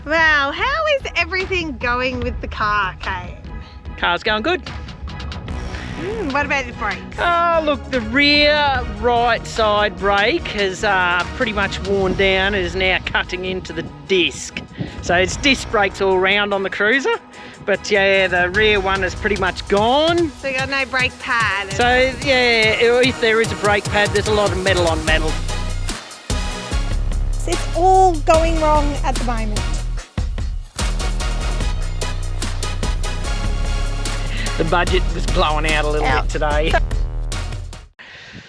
Wow, how is everything going with the car, Cain? Car's going good. What about the brakes? Oh, look, the rear right side brake has pretty much worn down. It is now cutting into the disc. So it's disc brakes all round on the cruiser. But yeah, the rear one is pretty much gone. So you got no brake pad? So yeah, if there is a brake pad, there's a lot of metal on metal. It's all going wrong at the moment. The budget was blowing out a little bit today.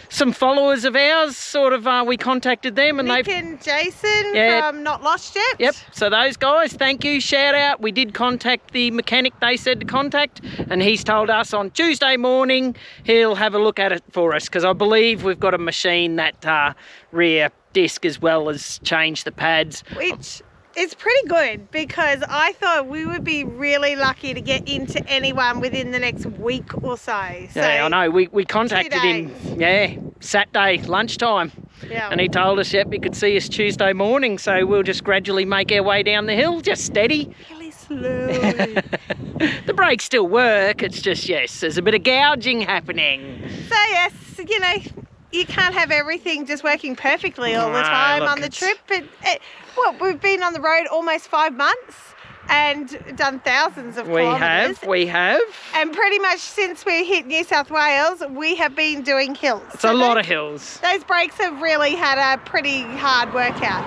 Some followers of ours, sort of, we contacted them and Nick and Jason from Not Lost Yet. Yep, so those guys, thank you, shout out. We did contact the mechanic they said to contact, and he's told us on Tuesday morning he'll have a look at it for us, because I believe we've got a machine that rear disc as well as change the pads. Which is pretty good, because I thought we would be really lucky to get into anyone within the next week or so. Yeah, I know. We contacted him, Saturday lunchtime. Yeah. And he told us, yep, he could see us Tuesday morning, so we'll just gradually make our way down the hill, just steady. Really slowly. The brakes still work, it's just, yes, there's a bit of gouging happening. So yes, you know, you can't have everything just working perfectly all the time on the trip. But well, we've been on the road almost 5 months and done thousands of kilometres. We have. And pretty much since we hit New South Wales, we have been doing hills. It's a lot of hills. Those brakes have really had a pretty hard workout.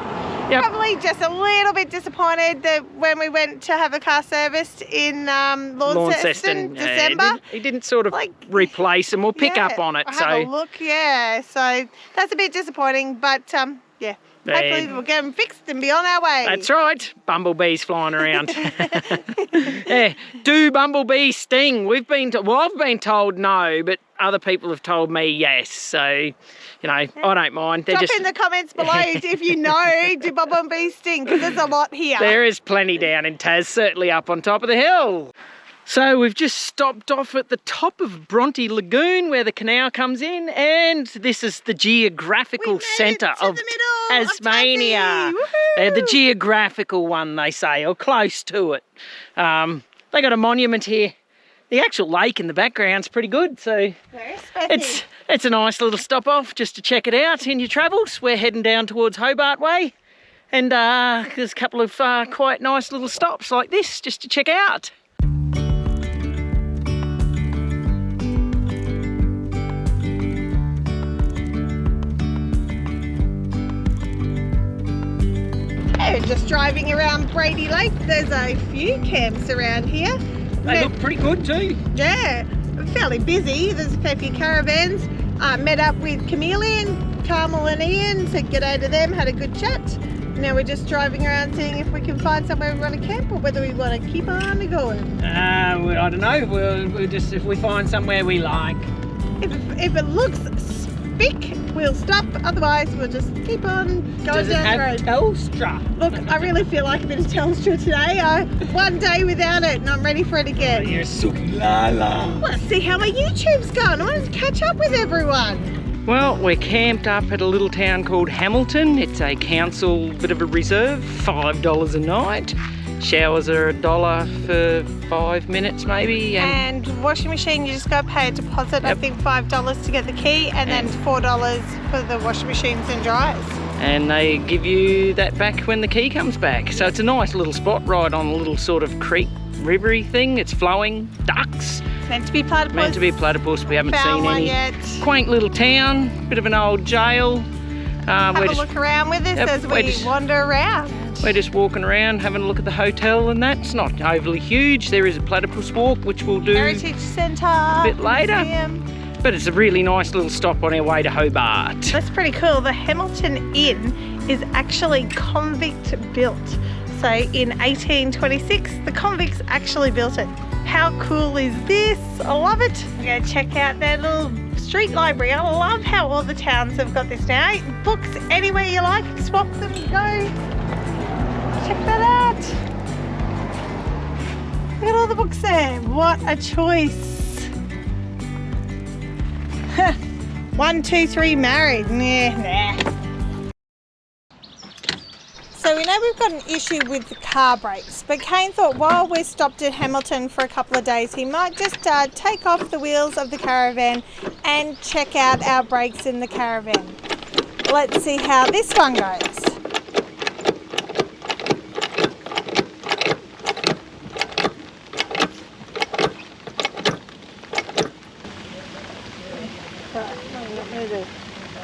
Yep. Probably just a little bit disappointed that when we went to have the car serviced in Launceston, December. He didn't sort of replace them or pick up on it. Have a look, so that's a bit disappointing, but yeah. Hopefully we'll get them fixed and be on our way. That's right. Bumblebees flying around. Yeah. Do bumblebees sting? I've been told no, but other people have told me yes. So, you know, I don't mind. Drop in the comments below if you know, do bumblebees sting? Because there's a lot here. There is plenty down in Tas, certainly up on top of the hill. So we've just stopped off at the top of Bronte Lagoon where the canal comes in, and this is the geographical centre of Tasmania. They're the geographical one, they say, or close to it. They got a monument here. The actual lake in the background's pretty good, so it's a nice little stop off just to check it out in your travels. We're heading down towards Hobart Way, and there's a couple of quite nice little stops like this just to check out. Just driving around Brady Lake, there's a few camps around here. They look pretty good too. Yeah, fairly busy. There's a fair few caravans. Met up with Chameleon, Carmel and Ian, said g'day to them, had a good chat. Now we're just driving around seeing if we can find somewhere we want to camp or whether we want to keep on going. I don't know, we'll just, if we find somewhere we like. If it looks spick, we'll stop, otherwise we'll just keep on going down the road. Telstra? Look, I really feel like a bit of Telstra today. One day without it and I'm ready for it again. Oh, you're Suki Lala. Let's see how my YouTube's going. I want to catch up with everyone. Well, we're camped up at a little town called Hamilton. It's a council bit of a reserve, $5 a night. Showers are $1 for 5 minutes maybe. And washing machine, you just got to pay a deposit, I think $5 to get the key, and then $4 for the washing machines and dryers. And they give you that back when the key comes back. So it's a nice little spot right on a little sort of creek, rivery thing. It's flowing, ducks. It's meant to be platypus. Meant to be platypus, we haven't seen any. Yet. Quaint little town, bit of an old jail. Have a look around with us as we wander around. We're just walking around, having a look at the hotel and that. It's not overly huge. There is a platypus walk, which we'll do Heritage Centre a bit later. Museum. But it's a really nice little stop on our way to Hobart. That's pretty cool. The Hamilton Inn is actually convict built. So in 1826, the convicts actually built it. How cool is this? I love it. We're going to check out their little street library. I love how all the towns have got this now. Books anywhere you like, swap them, go. Check that out. Look at all the books there. What a choice. 1, 2, 3 married. Nah. So we know we've got an issue with the car brakes, but Cain thought while we're stopped at Hamilton for a couple of days, he might just take off the wheels of the caravan and check out our brakes in the caravan. Let's see how this one goes.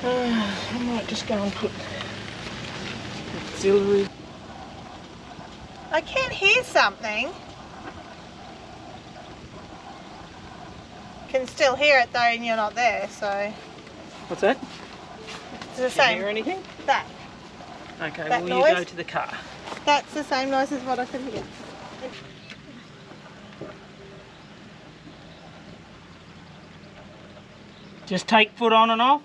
I might just go and put auxiliary. I can hear something. Can still hear it though, and you're not there, so. What's that? It's the same. Hear anything? That. Okay, That well noise? you go to the car. That's the same noise as what I could hear. Just take foot on and off.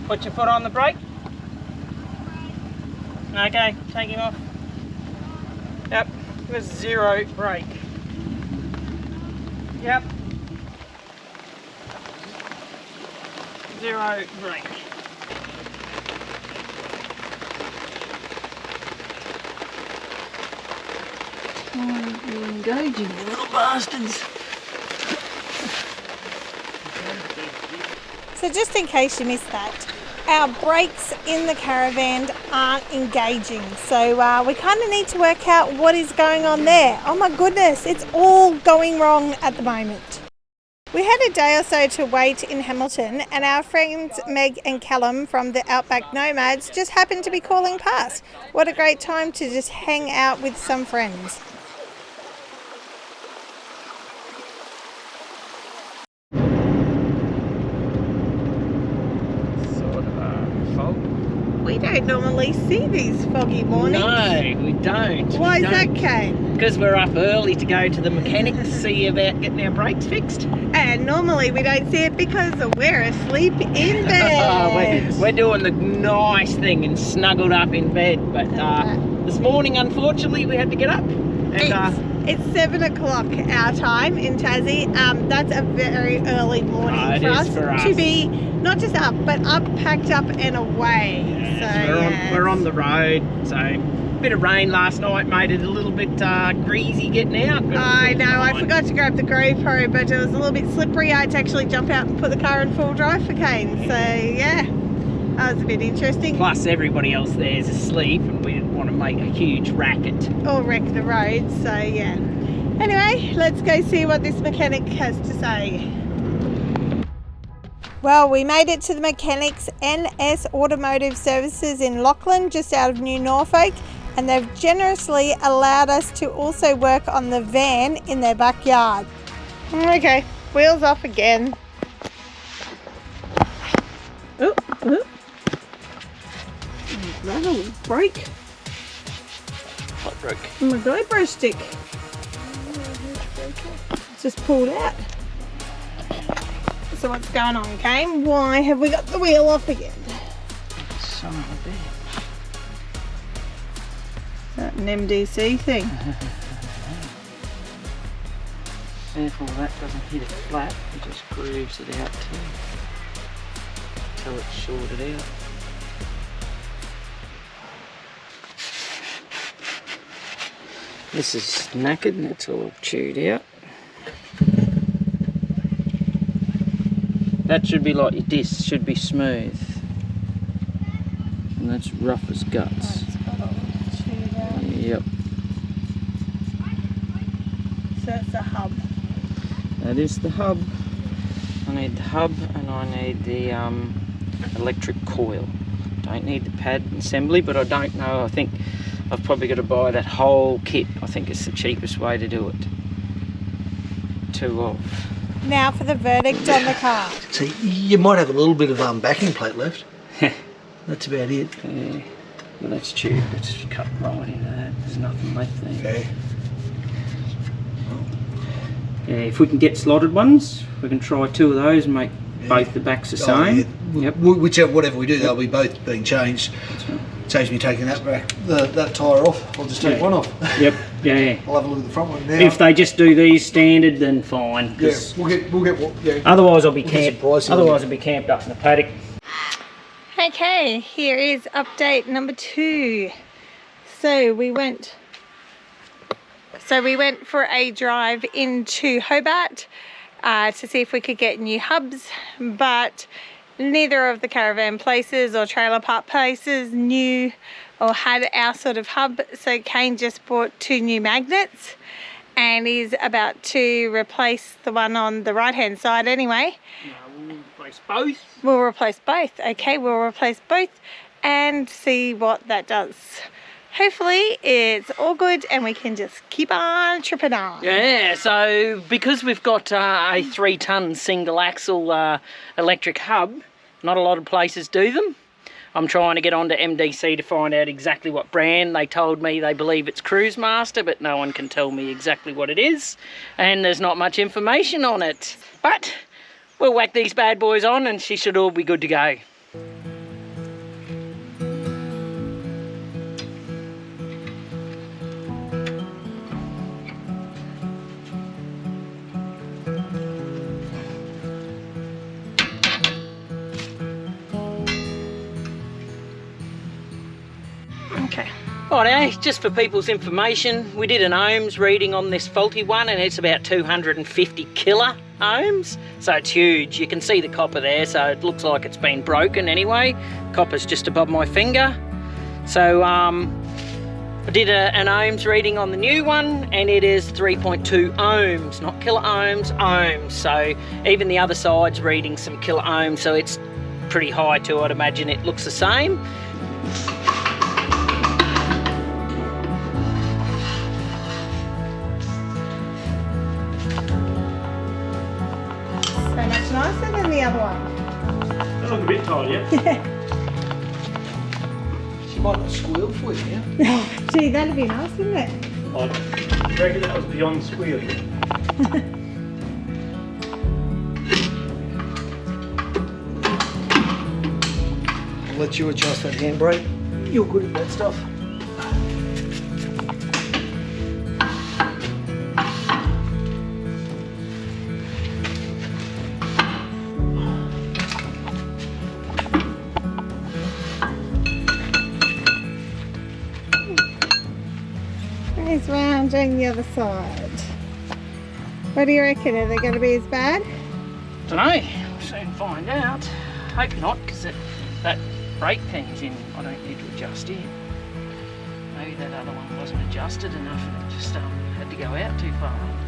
Put your foot on the brake. Okay, take him off. Yep, it was 0 brake. Yep. 0 brake. Oh, you're engaging, you little bastards. So just in case you missed that, our brakes in the caravan aren't engaging. So we kind of need to work out what is going on there. Oh my goodness, it's all going wrong at the moment. We had a day or so to wait in Hamilton, and our friends Meg and Callum from the Outback Nomads just happened to be calling past. What a great time to just hang out with some friends. We don't normally see these foggy mornings. No, we don't. Why is that, Cain? Because we're up early to go to the mechanic to see about getting our brakes fixed. And normally we don't see it because we're asleep in bed. we're doing the nice thing and snuggled up in bed. But this morning, unfortunately, we had to get up. And, it's 7 o'clock our time in Tassie. That's a very early morning for us to be not just up, but up, packed up and away. Yeah, so we're on the road. So a bit of rain last night made it a little bit greasy getting out. I know, I forgot to grab the GoPro, but it was a little bit slippery. I had to actually jump out and put the car in full drive for Cain. So yeah, that was a bit interesting. Plus everybody else there's asleep and we didn't want to make a huge racket. Or wreck the road, so yeah. Anyway, let's go see what this mechanic has to say. Well, we made it to the mechanics NS Automotive Services in Lachlan, just out of New Norfolk, and they've generously allowed us to also work on the van in their backyard. Okay, wheels off again. Oh, that'll break. What broke? My GoPro stick. It's just pulled out. So what's going on, Cain? Why have we got the wheel off again? Son of a bitch. Is that an MDC thing? Careful that doesn't hit it flat, it just grooves it out too. Until it's shorted out. This is knackered and it's all chewed out. That should be like your disc, should be smooth. And that's rough as guts. Yep. So that's the hub. That is the hub. I need the hub and I need the electric coil. Don't need the pad assembly, but I don't know. I think I've probably got to buy that whole kit. I think it's the cheapest way to do it. 2 of. Now for the verdict on the car. See, you might have a little bit of backing plate left. That's about it. Yeah, well that's tube. It's cut right into that. There's nothing left there. Okay. Yeah, if we can get slotted ones, we can try 2 of those and make both the backs the same. Yeah. Yep. Whichever, whatever we do, they'll be both being changed. That's right. Saves me taking that that tyre off. I'll just take one off. Yep. Yeah. I'll have a look at the front one now. If they just do these standard, then fine. Yeah, we'll get what. Yeah. Otherwise, I'll be camped. Otherwise, I'll be camped up in the paddock. Okay, here is update number 2. So we went for a drive into Hobart to see if we could get new hubs, but neither of the caravan places or trailer park places knew or had our sort of hub. So Cain just bought 2 new magnets and is about to replace the one on the right hand side anyway. We'll replace both. We'll replace both. Okay, we'll replace both and see what that does. Hopefully it's all good and we can just keep on tripping on. Yeah, so because we've got a 3-ton single axle electric hub, not a lot of places do them. I'm trying to get onto MDC to find out exactly what brand. They told me they believe it's Cruise Master, but no one can tell me exactly what it is. And there's not much information on it. But we'll whack these bad boys on and she should all be good to go. Okay. Right, just for people's information, we did an ohms reading on this faulty one and it's about 250 kilo ohms, so it's huge. You can see the copper there, so it looks like it's been broken anyway. Copper's just above my finger. So I did an ohms reading on the new one and it is 3.2 ohms, not kilo ohms, ohms. So even the other side's reading some kilo ohms, so it's pretty high too. I'd imagine it looks the same. So much nicer than the other one. They look a bit tighter. She might not squeal for you now. Oh, gee, that'd be nice, wouldn't it? I reckon that was beyond squealing. I'll let you adjust that handbrake. You're good at that stuff. He's round doing the other side. What do you reckon? Are they going to be as bad? Dunno, we'll soon find out. Hope not, because that brake thing's in. I don't need to adjust it. Maybe that other one wasn't adjusted enough and it just had to go out too far all the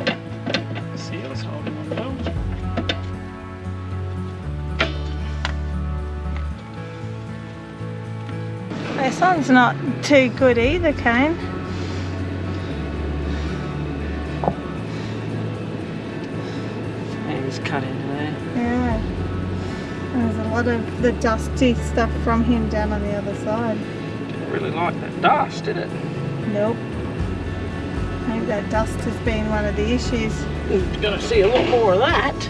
time. The seal's holding on well. This one's not too good either, Cain. And he's cut into there. Yeah. There's a lot of the dusty stuff from him down on the other side. Didn't really like that dust, did it? Nope. I think that dust has been one of the issues. We're going to see a lot more of that.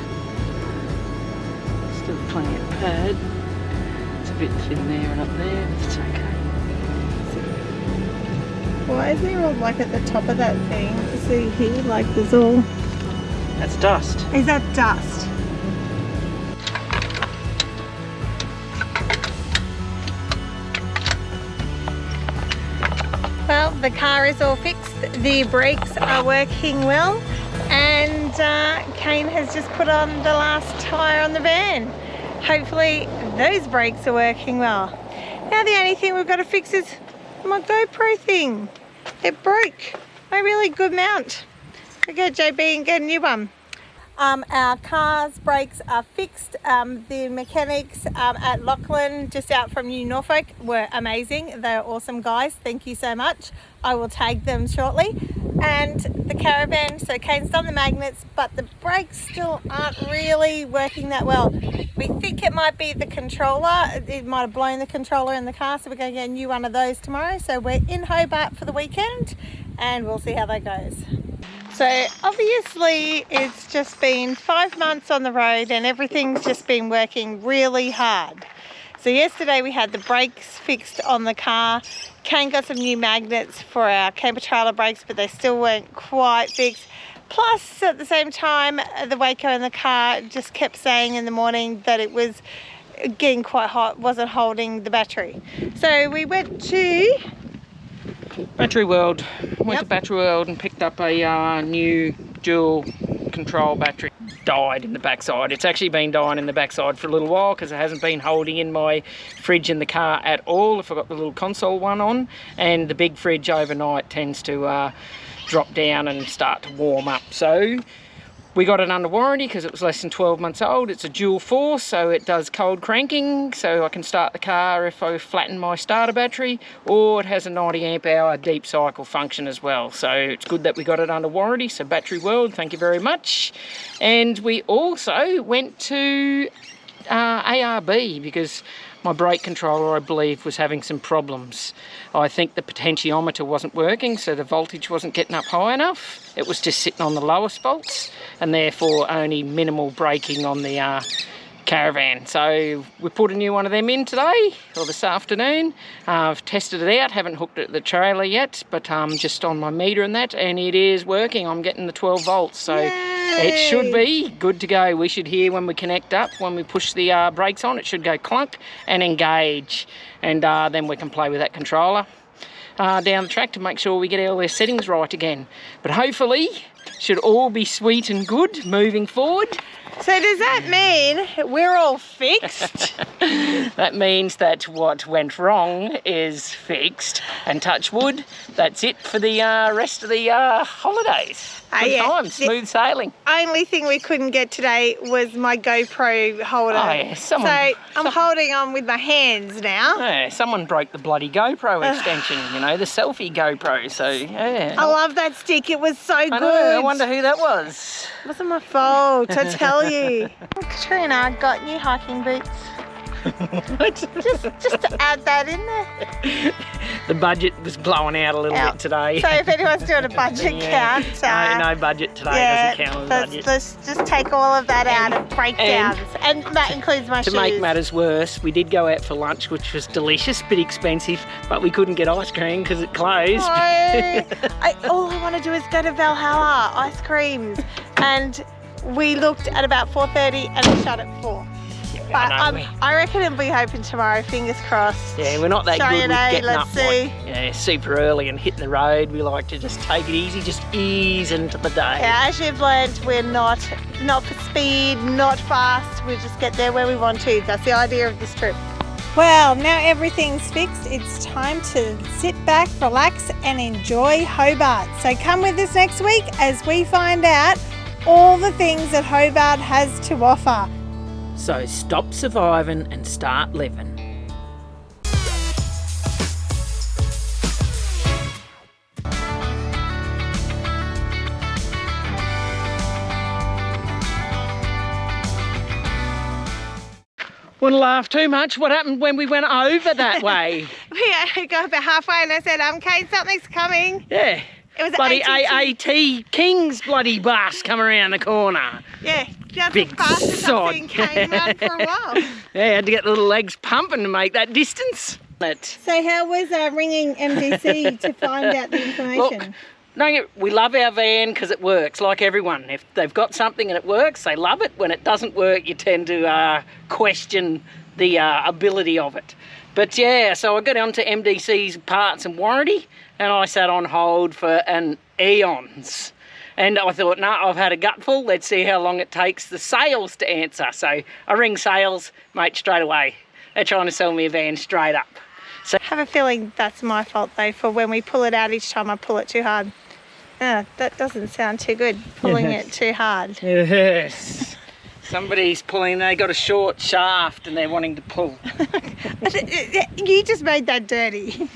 Still plenty of pad. It's a bit thin there and up there, but it's okay. Why is there all like at the top of that thing? See here, like there's all... That's dust. Is that dust? Well, the car is all fixed. The brakes are working well. And Cain has just put on the last tyre on the van. Hopefully those brakes are working well. Now the only thing we've got to fix is my GoPro thing. It broke. My really good mount. We go JB and get a new one. Our car's brakes are fixed. The mechanics at Lachlan, just out from New Norfolk, were amazing. They're awesome guys. Thank you so much. I will tag them shortly. And the caravan, so Cain's done the magnets, but the brakes still aren't really working that well. We think it might be the controller. It might have blown the controller in the car, so we're going to get a new one of those tomorrow. So we're in Hobart for the weekend and we'll see how that goes. So obviously it's just been 5 months on the road and everything's just been working really hard. So yesterday we had the brakes fixed on the car. Cain got some new magnets for our camper trailer brakes, but they still weren't quite fixed. Plus, at the same time, the Waco in the car just kept saying in the morning that it was getting quite hot, wasn't holding the battery. So we went to Battery World. Went to Battery World and picked up a new dual control battery. Died in the backside. It's actually been dying in the backside for a little while because it hasn't been holding in my fridge in the car at all. If I've got the little console one on, and the big fridge overnight tends to drop down and start to warm up. So we got it under warranty because it was less than 12 months old. It's a dual force, so it does cold cranking, so I can start the car if I flatten my starter battery, or it has a 90 amp hour deep cycle function as well. So it's good that we got it under warranty. So Battery World, thank you very much. And we also went to ARB because my brake controller, I believe, was having some problems. I think the potentiometer wasn't working, so the voltage wasn't getting up high enough. It was just sitting on the lowest volts, and therefore only minimal braking on the Caravan. So we put a new one of them in today, or this afternoon. I've tested it out, haven't hooked it to the trailer yet, but just on my meter and that, and it is working. I'm getting the 12 volts, so it should be good to go. We should hear when we connect up, when we push the brakes on, it should go clunk and engage, and then we can play with that controller down the track to make sure we get all their settings right again. But hopefully should all be sweet and good moving forward. So does that mean we're all fixed? That means that what went wrong is fixed, and touch wood, that's it for the rest of the holidays. Good time, smooth sailing. Only thing we couldn't get today was my GoPro holder. Oh yeah, so I'm holding on with my hands now. Yeah, someone broke the bloody GoPro extension, you know, the selfie GoPro, so yeah. I love that stick, it was so good. I wonder who that was. It wasn't my fault, I tell you. Katrina got new hiking boots. just to add that in there. The budget was blowing out a little bit today. So if anyone's doing a budget count, no budget today, doesn't count as budget. Let's just take all of that out of breakdowns, and that includes my shoes. To make matters worse, we did go out for lunch, which was delicious, bit expensive, but we couldn't get ice cream because it closed. No, all I want to do is go to Valhalla ice creams, and we looked at about 4:30 and it shut at 4. But I reckon it'll be open tomorrow, fingers crossed. Yeah, we're not that good with getting up like, super early and hitting the road. We like to just take it easy, just ease into the day. Yeah, as you've learned, we're not for speed, not fast. We just get there where we want to. That's the idea of this trip. Well, now everything's fixed. It's time to sit back, relax and enjoy Hobart. So come with us next week as we find out all the things that Hobart has to offer. So stop surviving and start living. Wouldn't laugh too much. What happened when we went over that way? We got about halfway and I said, Cain, something's coming. Yeah. It was bloody AAT King's bloody bus come around the corner. Yeah, that's big the fastest sod. I've seen Cain run for a while. Yeah, had to get the little legs pumping to make that distance. So how was ringing MDC to find out the information? Look, we love our van because it works, like everyone. If they've got something and it works, they love it. When it doesn't work, you tend to question the ability of it. But yeah, so I got onto MDC's parts and warranty, and I sat on hold for an eons. And I thought, no, I've had a gutful. Let's see how long it takes the sales to answer. So I ring sales, mate, straight away. They're trying to sell me a van straight up. So I have a feeling that's my fault though, for when we pull it out each time I pull it too hard. That doesn't sound too good, pulling it too hard. Yes. Somebody's pulling, they got a short shaft and they're wanting to pull. You just made that dirty.